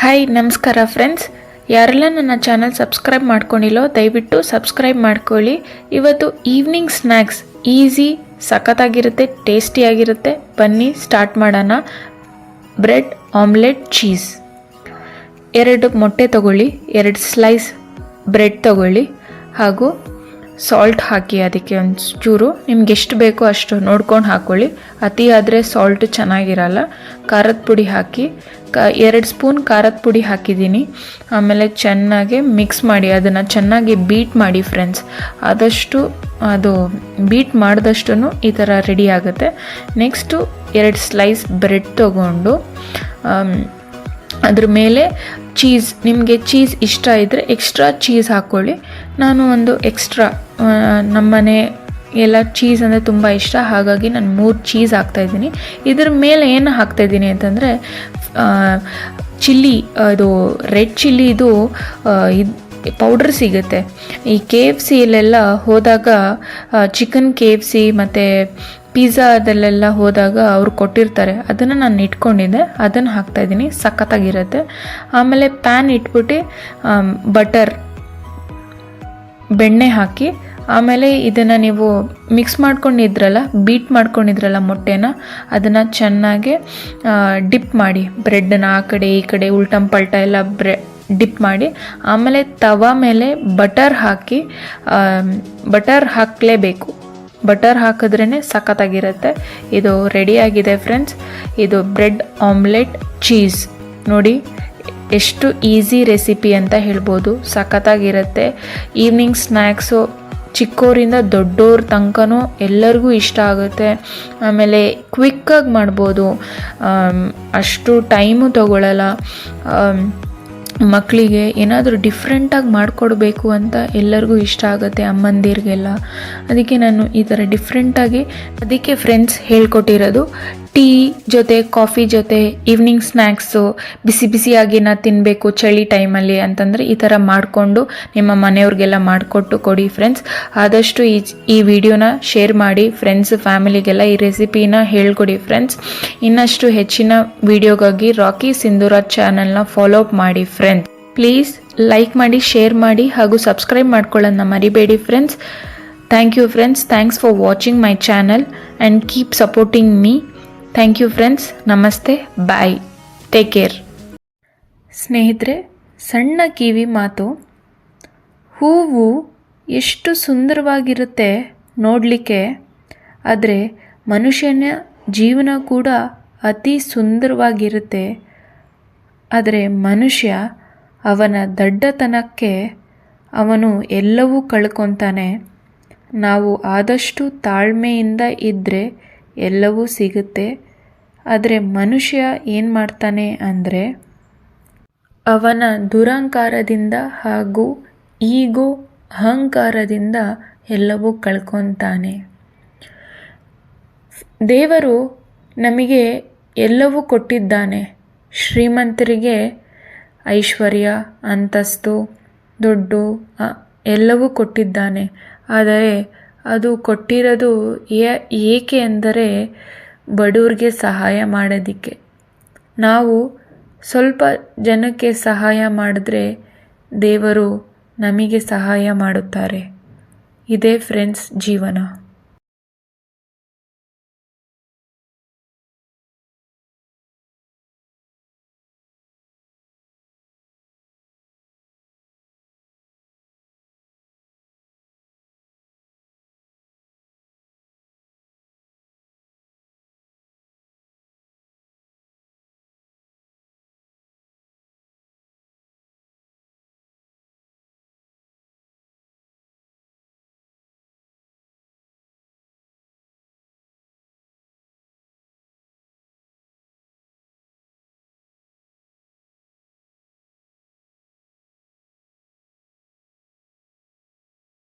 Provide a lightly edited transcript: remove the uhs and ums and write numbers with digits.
Hi ನಮಸ್ಕಾರ friends, ಯಾರೆಲ್ಲ ನನ್ನ ಚಾನಲ್ ಸಬ್ಸ್ಕ್ರೈಬ್ ಮಾಡ್ಕೊಂಡಿಲ್ಲೋ ದಯವಿಟ್ಟು ಸಬ್ಸ್ಕ್ರೈಬ್ ಮಾಡ್ಕೊಳ್ಳಿ. ಇವತ್ತು ಈವ್ನಿಂಗ್ ಸ್ನ್ಯಾಕ್ಸ್ ಈಸಿ, ಸಖತ್ತಾಗಿರುತ್ತೆ, ಟೇಸ್ಟಿಯಾಗಿರುತ್ತೆ. ಬನ್ನಿ ಸ್ಟಾರ್ಟ್ ಮಾಡೋಣ. Bread omelette cheese. 2 ಮೊಟ್ಟೆ ತಗೊಳ್ಳಿ, 2 ಸ್ಲೈಸ್ ಬ್ರೆಡ್ ತಗೊಳ್ಳಿ, ಹಾಗೂ ಸಾಲ್ಟ್ ಹಾಕಿ ಅದಕ್ಕೆ ಒಂದು ಚೂರು. ನಿಮ್ಗೆ ಎಷ್ಟು ಬೇಕೋ ಅಷ್ಟು ನೋಡ್ಕೊಂಡು ಹಾಕ್ಕೊಳ್ಳಿ. ಅತಿ ಆದರೆ ಸಾಲ್ಟ್ ಚೆನ್ನಾಗಿರಲ್ಲ. ಖಾರದ ಪುಡಿ ಹಾಕಿ 2 ಸ್ಪೂನ್ ಖಾರದ ಪುಡಿ ಹಾಕಿದ್ದೀನಿ. ಆಮೇಲೆ ಚೆನ್ನಾಗಿ ಮಿಕ್ಸ್ ಮಾಡಿ, ಅದನ್ನು ಚೆನ್ನಾಗಿ ಬೀಟ್ ಮಾಡಿ ಫ್ರೆಂಡ್ಸ್. ಆದಷ್ಟು ಅದು ಬೀಟ್ ಮಾಡಿದಷ್ಟು ಈ ಥರ ರೆಡಿ ಆಗುತ್ತೆ. ನೆಕ್ಸ್ಟು 2 ಸ್ಲೈಸ್ ಬ್ರೆಡ್ ತೊಗೊಂಡು ಅದ್ರ ಮೇಲೆ ಚೀಸ್, ನಿಮಗೆ ಚೀಸ್ ಇಷ್ಟ ಇದ್ದರೆ ಎಕ್ಸ್ಟ್ರಾ ಚೀಸ್ ಹಾಕ್ಕೊಳ್ಳಿ. ನಾನು ಒಂದು ಎಕ್ಸ್ಟ್ರಾ, ನಮ್ಮನೆ ಎಲ್ಲ ಚೀಸ್ ಅಂದರೆ ತುಂಬ ಇಷ್ಟ, ಹಾಗಾಗಿ ನಾನು 3 ಚೀಸ್ ಹಾಕ್ತಾಯಿದ್ದೀನಿ. ಇದ್ರ ಮೇಲೆ ಏನು ಹಾಕ್ತಾಯಿದ್ದೀನಿ ಅಂತಂದರೆ ಚಿಲ್ಲಿ, ಅದು ರೆಡ್ ಚಿಲ್ಲಿ, ಇದು ಪೌಡ್ರ್ ಸಿಗುತ್ತೆ. ಈ KFC ಯಲ್ಲೆಲ್ಲ ಹೋದಾಗ, ಚಿಕನ್ KFC ಮತ್ತು ಪಿಜ್ಜಾ ಅದಲ್ಲೆಲ್ಲ ಹೋದಾಗ ಅವ್ರು ಕೊಟ್ಟಿರ್ತಾರೆ, ಅದನ್ನು ನಾನು ಇಟ್ಕೊಂಡಿದ್ದೆ, ಅದನ್ನು ಹಾಕ್ತಾಯಿದ್ದೀನಿ. ಸಖತ್ತಾಗಿರುತ್ತೆ. ಆಮೇಲೆ ಪ್ಯಾನ್ ಇಟ್ಬಿಟ್ಟು ಬೆಣ್ಣೆ ಹಾಕಿ, ಆಮೇಲೆ ಇದನ್ನು ನೀವು ಮಿಕ್ಸ್ ಮಾಡ್ಕೊಂಡಿದ್ರಲ್ಲ, ಬೀಟ್ ಮಾಡ್ಕೊಂಡಿದ್ರಲ್ಲ ಮೊಟ್ಟೆನ, ಅದನ್ನು ಚೆನ್ನಾಗಿ ಡಿಪ್ ಮಾಡಿ, ಬ್ರೆಡ್ಡನ್ನ ಆ ಕಡೆ ಈ ಕಡೆ ಉಲ್ಟಂ ಪಲ್ಟ ಎಲ್ಲ ಡಿಪ್ ಮಾಡಿ, ಆಮೇಲೆ ತವಾ ಮೇಲೆ ಬಟರ್ ಹಾಕಿ, ಬಟರ್ ಹಾಕಲೇಬೇಕು. ಬಟರ್ ಹಾಕಿದ್ರೇ ಸಖತ್ತಾಗಿರುತ್ತೆ. ಇದು ರೆಡಿಯಾಗಿದೆ ಫ್ರೆಂಡ್ಸ್. ಇದು ಬ್ರೆಡ್ ಆಮ್ಲೆಟ್ ಚೀಸ್. ನೋಡಿ ಎಷ್ಟು ಈಸಿ ರೆಸಿಪಿ ಅಂತ ಹೇಳ್ಬೋದು. ಸಖತ್ತಾಗಿರುತ್ತೆ. ಈವ್ನಿಂಗ್ ಸ್ನ್ಯಾಕ್ಸು ಚಿಕ್ಕವರಿಂದ ದೊಡ್ಡವ್ರ ತನಕನೂ ಎಲ್ಲರಿಗೂ ಇಷ್ಟ ಆಗುತ್ತೆ. ಆಮೇಲೆ ಕ್ವಿಕ್ಕಾಗಿ ಮಾಡ್ಬೋದು, ಅಷ್ಟು ಟೈಮು ತಗೊಳ್ಳಲ್ಲ. ಮಕ್ಕಳಿಗೆ ಏನಾದರೂ ಡಿಫ್ರೆಂಟಾಗಿ ಮಾಡಿಕೊಡ್ಬೇಕು ಅಂತ ಎಲ್ಲರಿಗೂ ಇಷ್ಟ ಆಗುತ್ತೆ, ಅಮ್ಮಂದಿರಿಗೆಲ್ಲ. ಅದಕ್ಕೆ ನಾನು ಈ ಥರ ಡಿಫ್ರೆಂಟಾಗಿ, ಅದಕ್ಕೆ ಫ್ರೆಂಡ್ಸ್ ಹೇಳ್ಕೊಟ್ಟಿರೋದು. ಟೀ ಜೊತೆ, ಕಾಫಿ ಜೊತೆ, ಈವ್ನಿಂಗ್ ಸ್ನ್ಯಾಕ್ಸು ಬಿಸಿ ಬಿಸಿಯಾಗಿ ತಿನ್ನಬೇಕು ಚಳಿ ಟೈಮಲ್ಲಿ ಅಂತಂದರೆ ಈ ಥರ ಮಾಡಿಕೊಂಡು ನಿಮ್ಮ ಮನೆಯವ್ರಿಗೆಲ್ಲ ಮಾಡಿಕೊಟ್ಟು ಕೊಡಿ ಫ್ರೆಂಡ್ಸ್. ಆದಷ್ಟು ಈ ವಿಡಿಯೋನ ಶೇರ್ ಮಾಡಿ ಫ್ರೆಂಡ್ಸ್, ಫ್ಯಾಮಿಲಿಗೆಲ್ಲ ಈ ರೆಸಿಪಿನ ಹೇಳ್ಕೊಡಿ ಫ್ರೆಂಡ್ಸ್. ಇನ್ನಷ್ಟು ಹೆಚ್ಚಿನ ವಿಡಿಯೋಗಾಗಿ ರಾಕಿ ಸಿಂಧೂರ ಚಾನಲ್ನ ಫಾಲೋ ಅಪ್ ಮಾಡಿ ಫ್ರೆಂಡ್ಸ್. ಪ್ಲೀಸ್ ಲೈಕ್ ಮಾಡಿ, ಶೇರ್ ಮಾಡಿ, ಹಾಗೂ ಸಬ್ಸ್ಕ್ರೈಬ್ ಮಾಡ್ಕೊಳ್ಳೋದನ್ನ ಮರಿಬೇಡಿ friends. Thank you friends. Thanks for watching my channel and keep supporting me. Thank you friends. ನಮಸ್ತೆ, ಬಾಯ್, ಟೇಕ್ ಕೇರ್. ಸ್ನೇಹಿತರೆ, ಸಣ್ಣ ಕಿವಿ ಮಾತು. ಹೂವು ಎಷ್ಟು ಸುಂದರವಾಗಿರುತ್ತೆ ನೋಡಲಿಕ್ಕೆ, ಆದರೆ ಮನುಷ್ಯನ ಜೀವನ ಕೂಡ ಅತಿ ಸುಂದರವಾಗಿರುತ್ತೆ. ಆದರೆ ಮನುಷ್ಯ ಅವನ ದಡ್ಡತನಕ್ಕೆ ಅವನು ಎಲ್ಲವೂ ಕಳ್ಕೊತಾನೆ. ನಾವು ಆದಷ್ಟು ತಾಳ್ಮೆಯಿಂದ ಇದ್ದರೆ ಎಲ್ಲವೂ ಸಿಗುತ್ತೆ. ಆದರೆ ಮನುಷ್ಯ ಏನು ಮಾಡ್ತಾನೆ ಅಂದರೆ, ಅವನ ದುರಹಂಕಾರದಿಂದ ಹಾಗೂ ಈಗೋ ಅಹಂಕಾರದಿಂದ ಎಲ್ಲವೂ ಕಳ್ಕೊತಾನೆ. ದೇವರು ನಮಗೆ ಎಲ್ಲವೂ ಕೊಟ್ಟಿದ್ದಾನೆ. ಶ್ರೀಮಂತರಿಗೆ ಐಶ್ವರ್ಯ, ಅಂತಸ್ತು, ದುಡ್ಡು ಎಲ್ಲವೂ ಕೊಟ್ಟಿದ್ದಾನೆ. ಆದರೆ ಅದು ಕೊಟ್ಟಿರೋದು ಏಕೆ ಅಂದರೆ ಬಡವ್ರಿಗೆ ಸಹಾಯ ಮಾಡೋದಕ್ಕೆ. ನಾವು ಸ್ವಲ್ಪ ಜನಕ್ಕೆ ಸಹಾಯ ಮಾಡಿದ್ರೆ ದೇವರು ನಮಗೆ ಸಹಾಯ ಮಾಡುತ್ತಾರೆ. ಇದೇ ಫ್ರೆಂಡ್ಸ್ ಜೀವನ.